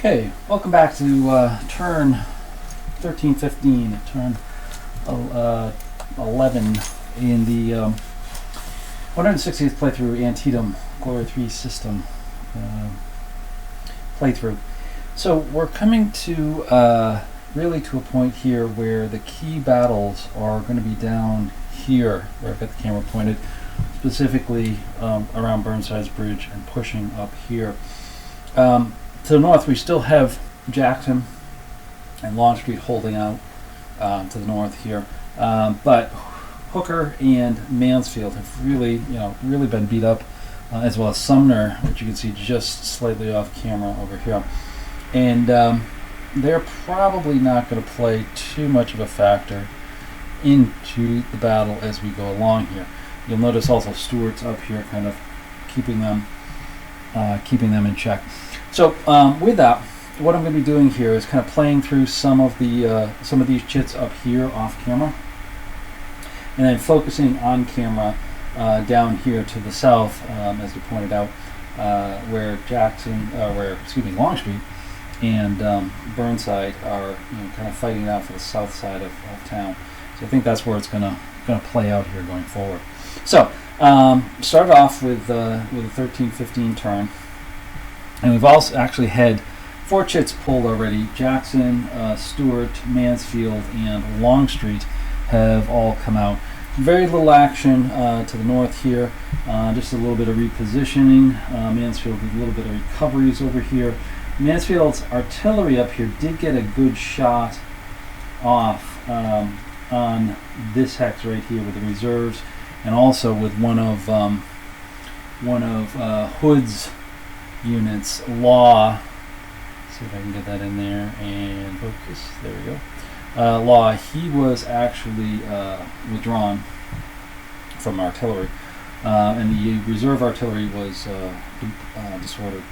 Okay, welcome back to turn 1315, turn 11 in the 160th playthrough Antietam Glory 3 system playthrough. So we're coming to really to a point here where the key battles are going to be down here, where I've got the camera pointed, specifically around Burnside's bridge and pushing up here. To the north, we still have Jackson and Longstreet holding out to the north here, but Hooker and Mansfield have really been beat up, as well as Sumner, which you can see just slightly off camera over here, and they're probably not going to play too much of a factor into the battle as we go along here. You'll notice also Stewart's up here, kind of keeping them in check. So with that, what I'm going to be doing here is kind of playing through some of these chits up here off camera, and then focusing on camera down here to the south, as you pointed out, where Longstreet and Burnside are kind of fighting it out for the south side of town. So I think that's where it's going to play out here going forward. So started off with a 13-15 turn. And we've also actually had 4 chits pulled already. Jackson, Stewart, Mansfield, and Longstreet have all come out. Very little action to the north here. Just a little bit of repositioning. Mansfield with a little bit of recoveries over here. Mansfield's artillery up here did get a good shot off on this hex right here with the reserves, and also with one of Hood's units, Law. See if I can get that in there and focus. There we go. Law, he was actually withdrawn from artillery, and the reserve artillery was disordered.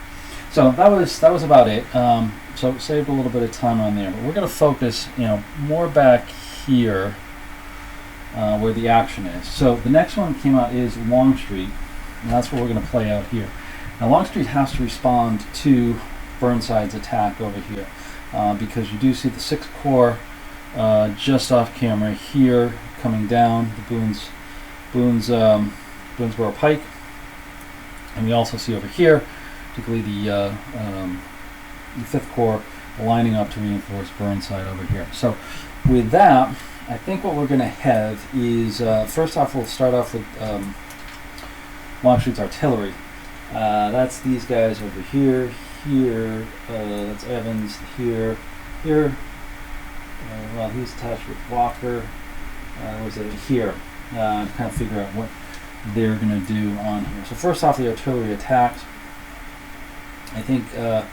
So that was about it. So saved a little bit of time on there, but we're going to focus, more back here where the action is. So the next one came out is Longstreet, and that's what we're going to play out here. Now Longstreet has to respond to Burnside's attack over here, because you do see the 6th Corps just off camera here coming down the Boonesboro Pike, and we also see over here, particularly the 5th Corps lining up to reinforce Burnside over here. So with that, I think what we're going to have is first off, we'll start off with Longstreet's artillery. That's these guys over here, that's Evans, here. Well, he's attached with Walker. Where's it here? Kind of figure out what they're going to do on here. So first off, the artillery attacks. I think this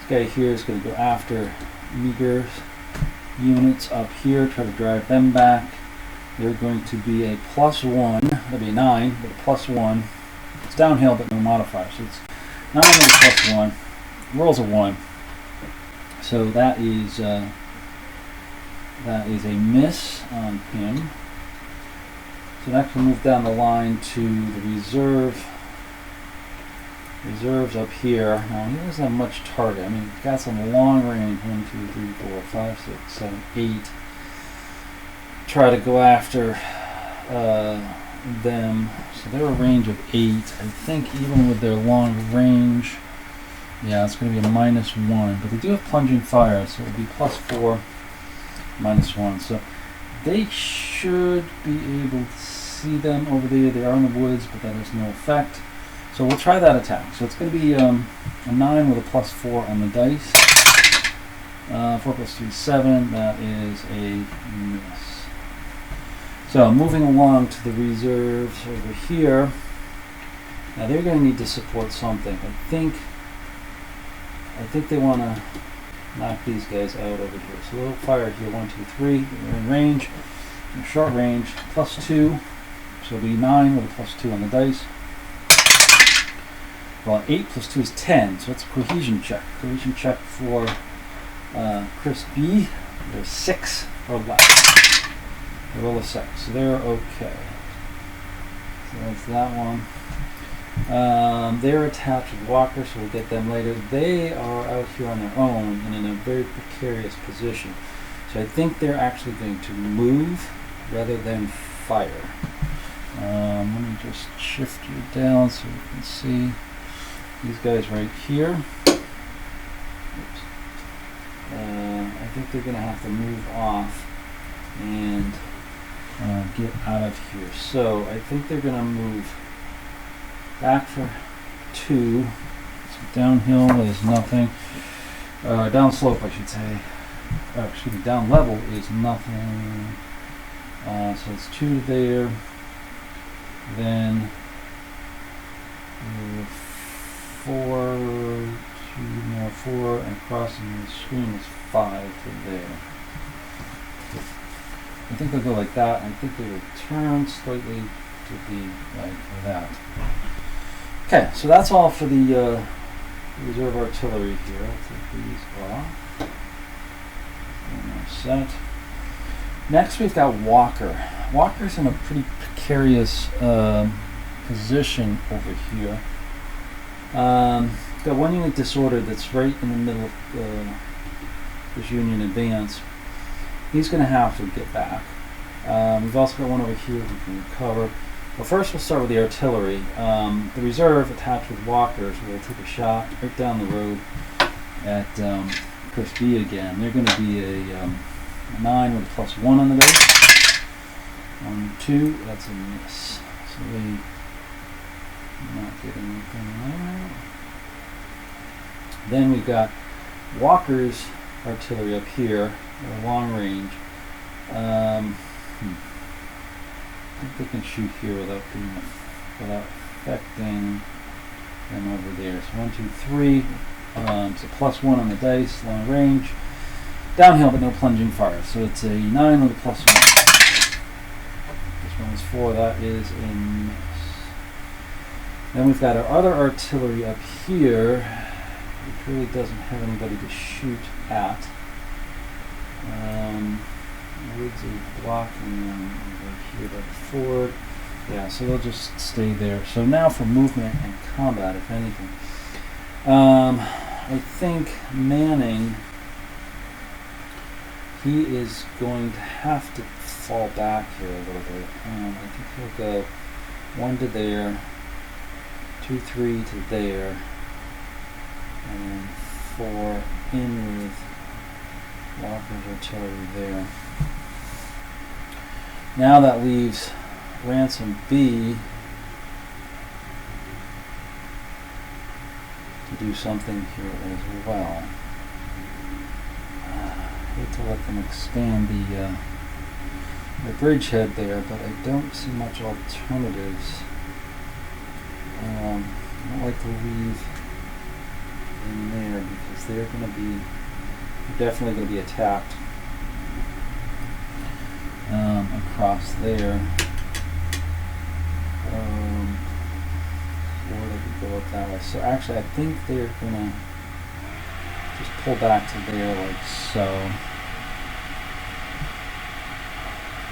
guy here is going to go after Meagher's units up here, try to drive them back. They're going to be a +1. That'll be a 9, but a +1. It's downhill, but no modifier. So it's 9 and a +1. Rolls a 1. So that is a miss on him. So next we'll move down the line to the reserves up here. Now he doesn't have much target. I mean, he's got some long range. 1, 2, 3, 4, 5, 6, 7, 8. Try to go after them. So they're a range of 8. I think even with their long range, yeah, it's going to be a -1. But they do have plunging fire, so it'll be +4, -1. So they should be able to see them over there. They are in the woods, but that has no effect. So we'll try that attack. So it's going to be a 9 with a +4 on the dice. 4 + 3 is 7. That is a miss. So moving along to the reserves over here. Now they're going to need to support something. I think they want to knock these guys out over here. So they'll fire here. 1, 2, 3. They're in range. In short range. +2. So it'll be 9 with a +2 on the dice. Well, 8 + 2 is 10, so it's a cohesion check. Cohesion check for Chris B. There's 6 or less. They roll a 6, so they're okay. So that's that one. They're attached with walkers, so we'll get them later. They are out here on their own and in a very precarious position. So I think they're actually going to move rather than fire. Let me just shift you down so you can see these guys right here. Oops. I think they're going to have to move off and get out of here. So I think they're going to move back for 2. So downhill is nothing. Down slope, I should say. Excuse me, down level is nothing. So it's 2 there. Then 4, 2 more, 4, and crossing the screen is 5 to there. I think they'll go like that. I think they will turn slightly to be like that. Okay, so that's all for the reserve artillery here. I'll take these off. And they're set. Next we've got Walker. Walker's in a pretty precarious position over here. Got one unit disordered that's right in the middle of this Union advance. He's going to have to get back. We've also got one over here we can recover. But first we'll start with the artillery. The reserve attached with walkers will take a shot right down the road at Chris B again. They're going to be a 9 with a +1 on the dice. 1, 2, that's a miss. So they not getting anything there. Then we've got Walker's artillery up here at a long range. I think they can shoot here without affecting them over there. So 1, 2, 3. It's a +1 on the dice, long range. Downhill, but no plunging fire. So it's a 9 with a +1. This one is 4. That is a miss. Then we've got our other artillery up here, which really doesn't have anybody to shoot at. Woods are blocking them over here by the ford. Yeah, so they'll just stay there. So now for movement and combat, if anything. I think Manning, he is going to have to fall back here a little bit. I think he'll go 1 to there, 2, 3 to there, and 4 in with Walker's artillery there. Now that leaves Ransom B to do something here as well. I hate to let them expand the bridgehead there, but I don't see much alternatives. I don't like to leave in there because they're definitely going to be attacked across there. Or they could go up that way. So actually I think they're going to just pull back to there like so.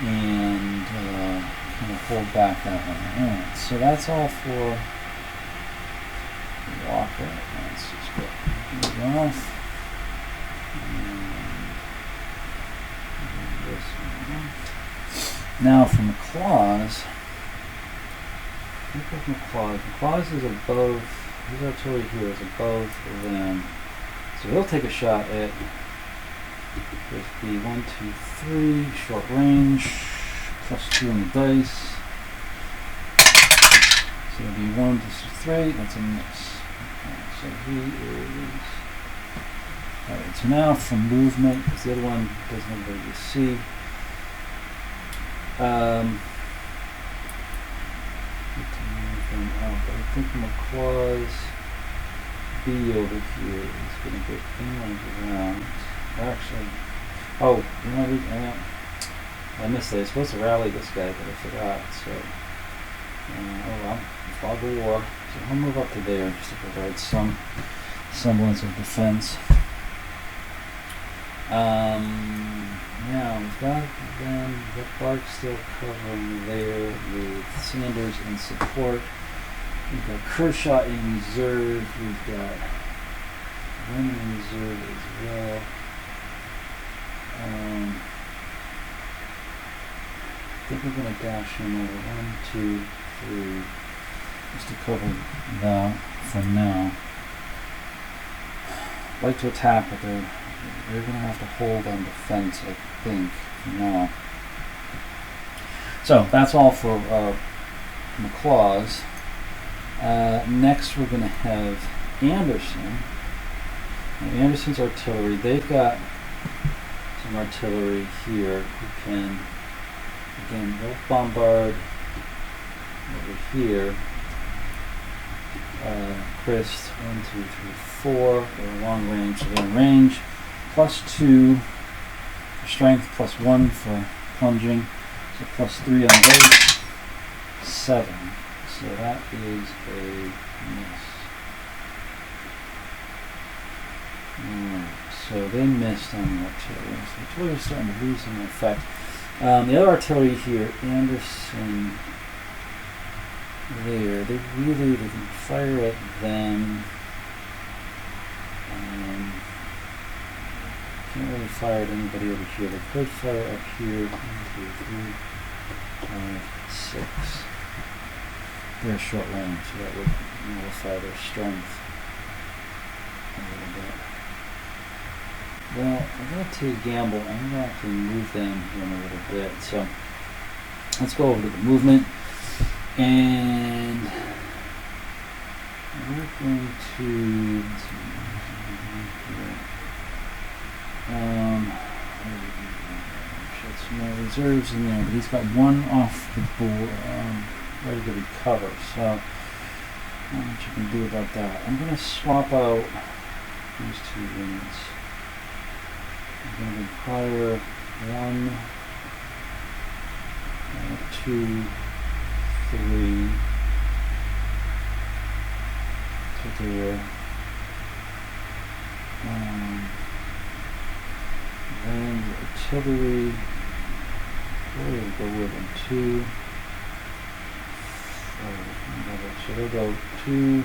And kind of hold back that way. Alright, so that's all for Walker. Let's just get these off. And this one. Now for McClaws. Look at McClaws. McClaws is above, his artillery here is above them. So he'll take a shot at this B 1, 2, 3, short range, +2 on the dice. So it'll be 1 to 3, that's a miss. Okay, so he is. Alright, so now for movement, because the other one doesn't have anybody to see. I think McClaw's B over here is going to get inland around. Actually, oh, you know, I missed it. I was supposed to rally this guy, but I forgot. So, oh well, fog of war. So I'll move up to there just to provide some semblance of defense. Now we've got them, the Clark still covering there with Sanders in support. We've got Kershaw in reserve. We've got one in reserve as well. I think we're going to dash in over 1, 2, 3, just to cover that for now. I'd like to attack, but they're going to have to hold on defense, I think, for now. So that's all for McLaws. Next, we're going to have Anderson. Now, Anderson's artillery. They've got some artillery here who can, again, they'll bombard over here. Christ, 1, 2, 3, 4. They're long range, so they're in range. +2 for strength, +1 for plunging. So +3 on those. 7. So that is a miss. Alright, so they missed on the artillery. So the artillery is starting to lose some effect. The other artillery here, Anderson, there, they can fire at them. Can't really fire at anybody over here. They could fire up here. 1, 2, 3, 5, 6. They're short range, so that would nullify their strength a little bit. Well, I'm going to take a gamble. I'm going to actually move them in a little bit. So let's go over to the movement. And we're going to, let's see, some more reserves in there, but he's got one off the board, ready to recover. So, not much you can do about that. I'm going to swap out these 2 units. I'm going to require 1, 2, 3 to there. Then the artillery, we'll go with them 2. So they'll go 2,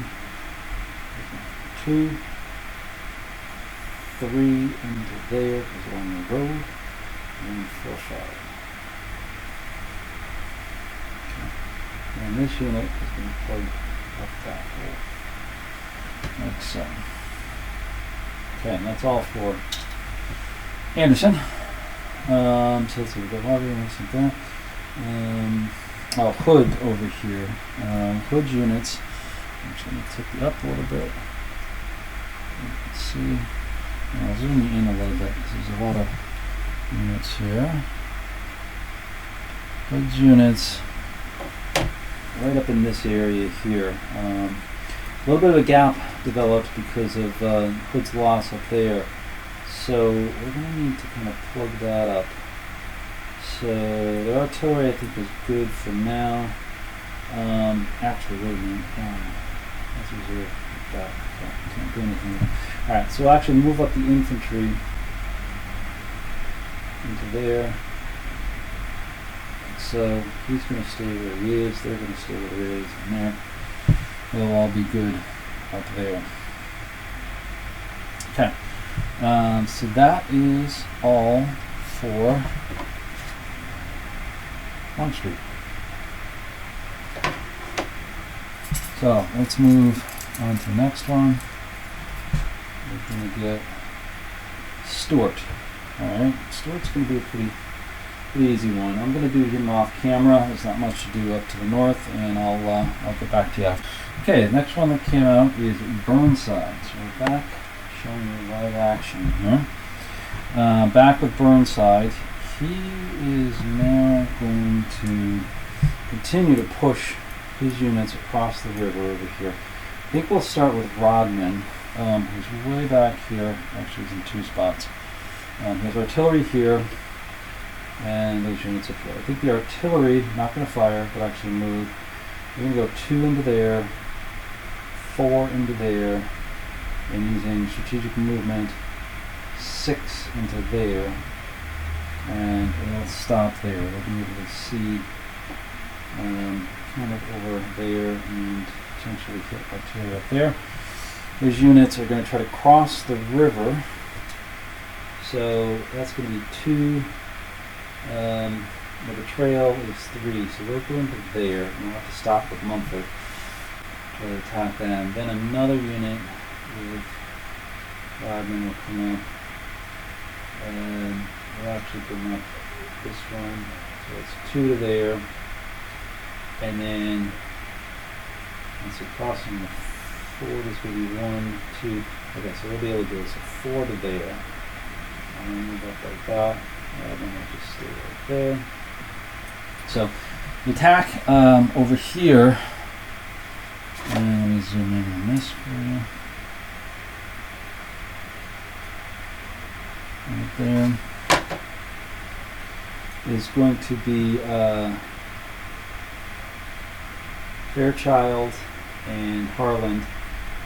2, 3 into there because they're on the road, and 4, 5. Okay. And this unit is going to plug up that hole, like so. Okay, and that's all for Anderson. So let's see, we've got Harvey and this and that. Hood over here. Hood units. I'm just going to tip you up a little bit. Let's see. I'll zoom you in a little bit because there's a lot of units here. Hood's units right up in this area here. A little bit of a gap developed because of Hood's loss up there. So we're going to need to kind of plug that up. So the artillery I think is good for now. Actually, wait a minute. Let's reserve that. Can't do anything with it. Alright, so we'll actually move up the infantry into there. So he's going to stay where he is. They're going to stay where it is. And there. They'll all be good up there. Okay. So that is all for Street. So let's move on to the next one. We're going to get Stewart. Alright, Stewart's going to be a pretty easy one. I'm going to do him off camera. There's not much to do up to the north, and I'll get back to you after. Okay, the next one that came out is Burnside. So we're back showing you live action here. Back with Burnside. He is now going to continue to push his units across the river over here. I think we'll start with Rodman, who's way back here. Actually, he's in 2 spots. He has artillery here, and those units up here. I think the artillery, not going to fire, but actually move. We're going to go 2 into there, 4 into there, and using strategic movement, 6 into there. And it'll stop there. We'll be able to see kind of over there and potentially hit artillery up there. Those units are going to try to cross the river. So that's going to be 2. But the trail is 3. So they'll go into there, and we'll have to stop with Mumford to attack them. Then another unit with Rodman will come up. And we'll actually bring up this one. So it's 2 to there. And then once we're crossing the ford, is going to be 1, 2. Okay, so we'll be able to do it. So 4 to there. And then move up like that. And then we'll just stay right there. So the attack over here. And let me zoom in on this for you. Right there is going to be Fairchild and Harland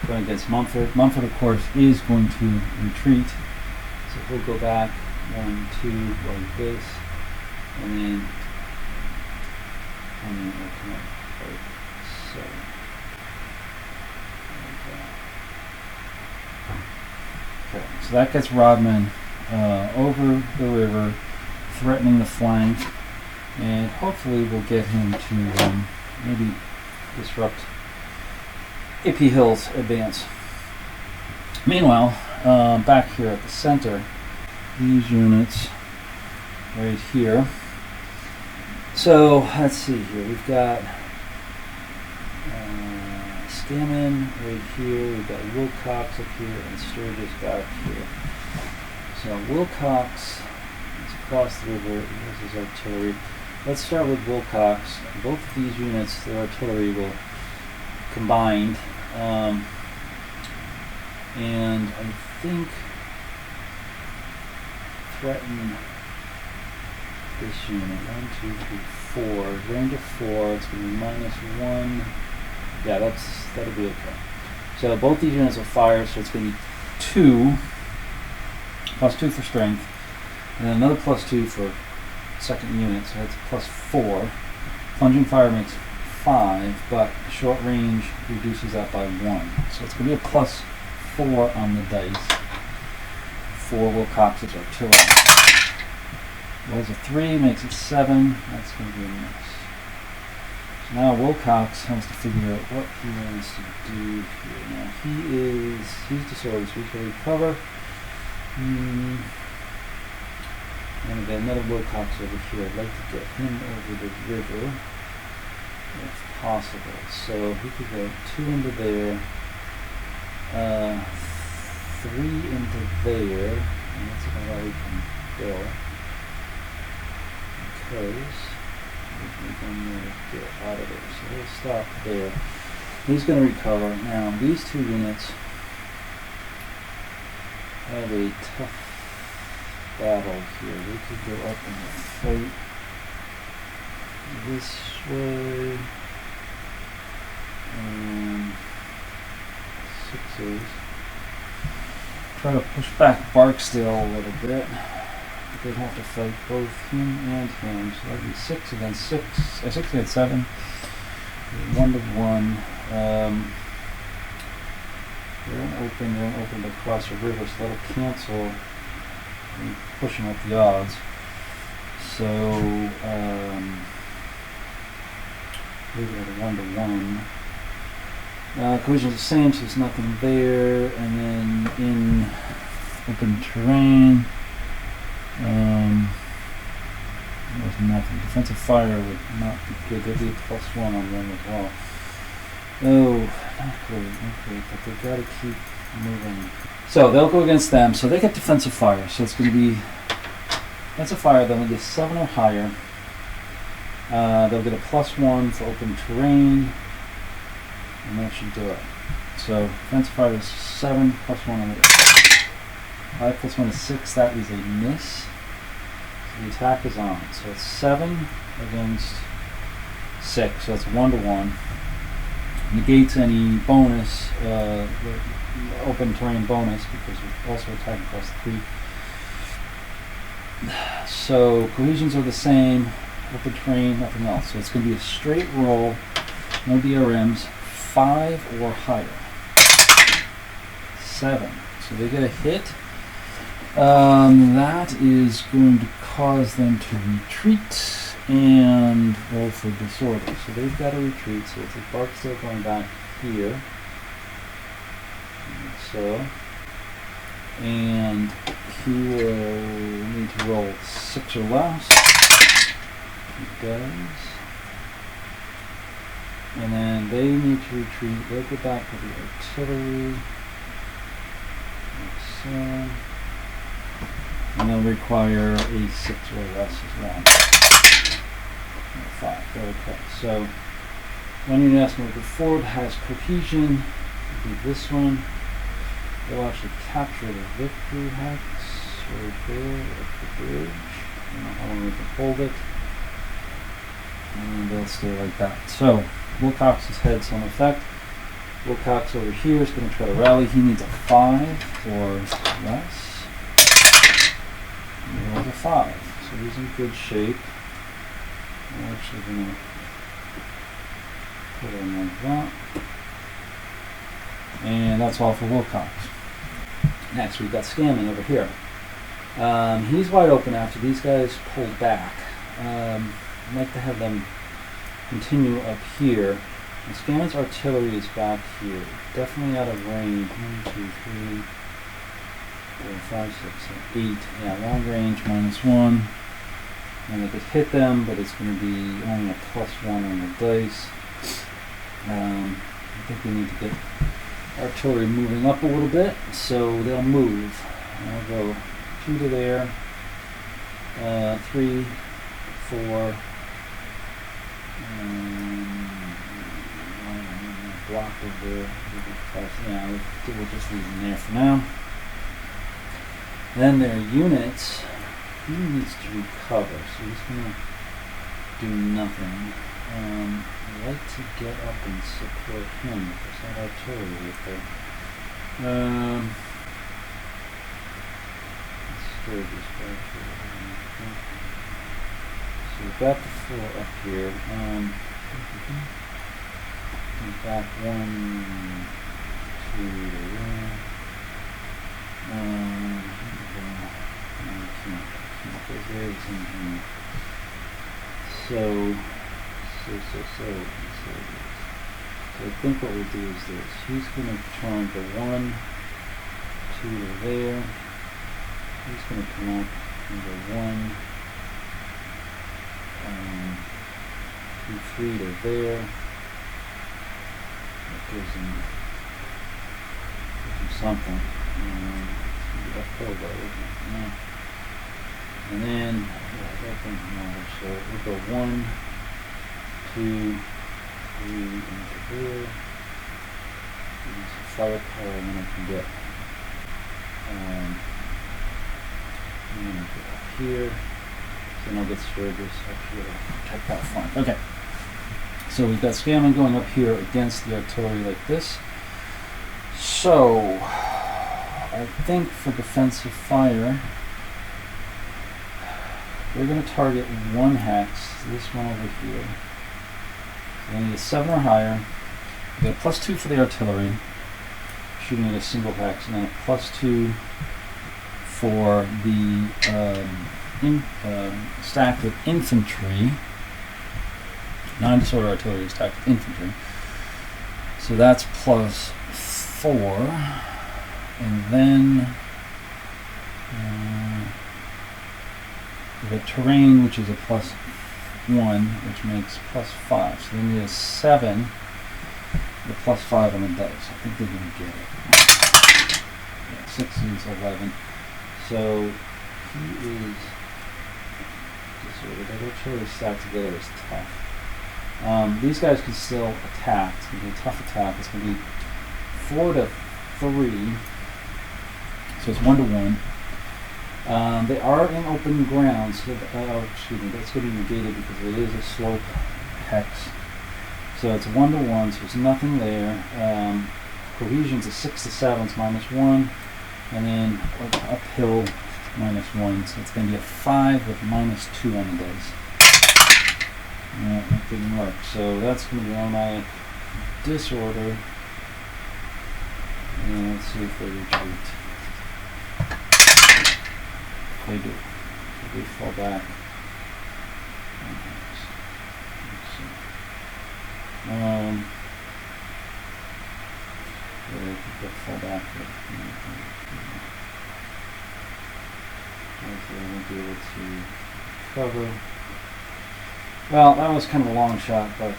going against Mumford. Mumford, of course, is going to retreat. So we'll go back 1, 2 like this, and then we'll come up like so. Okay, so that gets Rodman over the river, threatening the flank, and hopefully we'll get him to maybe disrupt AP Hill's advance. Meanwhile, back here at the center, these units right here. So let's see here. We've got Scammon right here. We've got Wilcox up here and Sturgis back here. So Wilcox is across the river. Here's his artillery. Let's start with Wilcox. Both of these units, their artillery will combined. And I think threaten this unit. 1, 2, 3, 4. Range of 4. It's going to be -1. Yeah, that'll be okay. So both these units will fire. So it's going to be 2 +2 for strength, and then another +2 for second unit. So that's +4. Plunging fire makes 5, but short range reduces that by 1. So it's going to be a +4 on the dice for Wilcox's artillery. Rolls a 3, makes it 7. That's going to be a miss. So now Wilcox has to figure out what he wants to do here. Now he's disordered, so he can recover. And again, another Wilcox over here. I'd like to get him over the river if possible. So he could go 2 into there, 3 into there, and that's about all we can go. Because we're going to get out of there. So we'll stop there. He's going to recover. Now, these 2 units have a tough battle here. We could go up and fight this way. 6s. Try to push back Barksdale a little bit. They'd have to fight both him and him. So that'd be 6 against 6. 6 against 7. 1 to 1. They don't open to cross a river, so that'll cancel pushing up the odds. So we've got a 1 to 1. Collision's the same, so there's nothing there. And then in open terrain, there's nothing. Defensive fire would not be good. There'd be a +1 on them as well. Oh, not great, but they've got to keep moving. So they'll go against them. So they get defensive fire. So it's going to be defensive fire. They'll get 7 or higher. They'll get a +1 for open terrain, and that should do it. So defensive fire is 7 +1 on the 5 +1 is 6. That is a miss. So the attack is on. So it's 7 against 6. So it's 1 to 1. Negates any bonus, open terrain bonus, because we're also attacking across the creek. So cohesions are the same, open terrain, nothing else. So it's going to be a straight roll, no DRMs, 5 or higher. 7. So they get a hit. That is going to cause them to retreat and roll for disorder. So they've got to retreat. So it's a Barksdale going back here. Like so. And he will need to roll 6 or less. He does. And then they need to retreat. They'll go back to the artillery. Like so. And they'll require a 6 or less as well. 5. Okay. So one unit asked me to forward has cohesion. Do this one. They'll actually capture the victory hex right there at the bridge. I don't know how long we can hold it. And they'll stay like that. So Wilcox's head's on effect. Wilcox over here is going to try to rally. He needs a 5 or less. He rolls a 5. So he's in good shape. I'm actually going to put him like that. And that's all for Wilcox. Next, we've got Scanlan over here. He's wide open after these guys pulled back. I'd like to have them continue up here. And Scanlan's artillery is back here. Definitely out of range. 1, 2, 3, 4, 5, 6, 7, 8. Yeah, long range, -1. And they could hit them, but it's going to be only a +1 on the dice. I think we need to get artillery moving up a little bit, so they'll move. I'll go 2 to there, 3, 4, block over there. Yeah, we'll just leave them there for now. Then their units, he needs to recover, so he's going to do nothing. I'd like to get up and support him because that artillery right there. Let's stir this back here. So we've got the 4 up here. In fact, 1, 2, 1. So I think what we'll do is this. He's going to turn to 1, 2 to there. He's going to come up and go 1, 2, 3 to there. That gives him something. And then, so we'll go 1, 2, 3 into here. Use firepower, and then I can get, I'm going to go up here. So then I'll get Sturgis up here to protect that front. Okay. So we've got Scanlan going up here against the artillery like this. So I think for defensive fire, we're going to target 1 hex, this one over here. So we need a 7 or higher. We get a +2 for the artillery, shooting at a single hex, and then a +2 for the stacked with infantry. Non-disorder artillery stacked with infantry. So that's +4. And then the terrain, which is a +1, which makes +5. So then we have 7, the +5 on the dice. I think they're going to get it. Yeah, 6 is 11. So he is disordered. That artillery stacked together is tough. These guys can still attack. It's going to be a tough attack. It's going to be 4 to 3. So it's 1 to 1. They are in open ground, so excuse me, that's going to be negated because it is a slope hex. So it's 1 to 1, so there's nothing there. Cohesion's a 6 to 7, it's -1, and then uphill -1, so it's going to be a 5 with -2 on the dice. Yeah, that didn't work. So that's going to be automatic disorder. And let's see if they retreat. They do. They fall back. They fall back. Hopefully I won't be able to cover. Well, that was kind of a long shot, but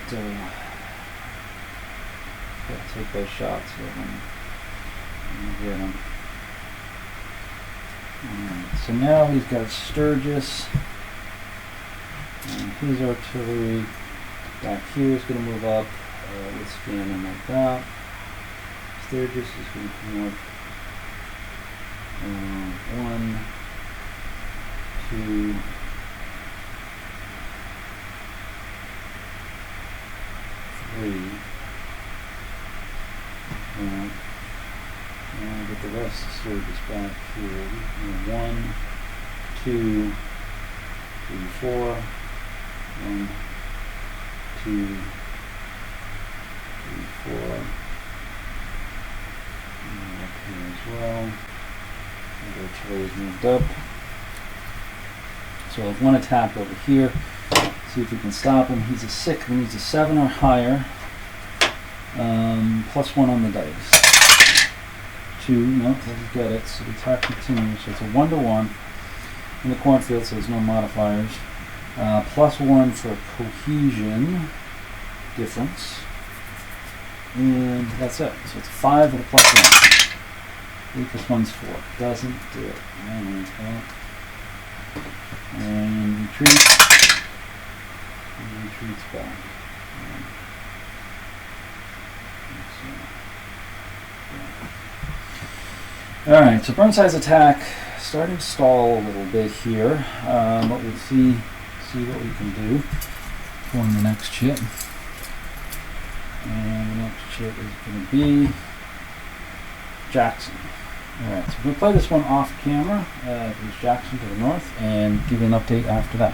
gotta take those shots when you get them. Alright, so now he's got Sturgis, and his artillery back here is going to move up. Let's scan him like that. Sturgis is going to come up. 1, 2, 3. And get the rest of Sturgis back here. 1, 2, 3, 4. 1, 2, 3, 4. And up here as well. The artillery's moved up. So we'll have one attack over here. See if we can stop him. He's a 6. He needs a 7 or higher. +1 on the dice. 2. No, doesn't get it. So the attack continues. So it's a 1-to-1 in the cornfield, so there's no modifiers. +1 for cohesion difference. And that's it. So it's 5 with a +1. 3 + 1's 4. Doesn't do it. And retreat. And retreats back. Alright, so Burnside's attack starting to stall a little bit here, but we'll see what we can do for the next chit. And the next chit is going to be Jackson. Alright, so we're going to play this one off camera. There's Jackson to the north, and give you an update after that.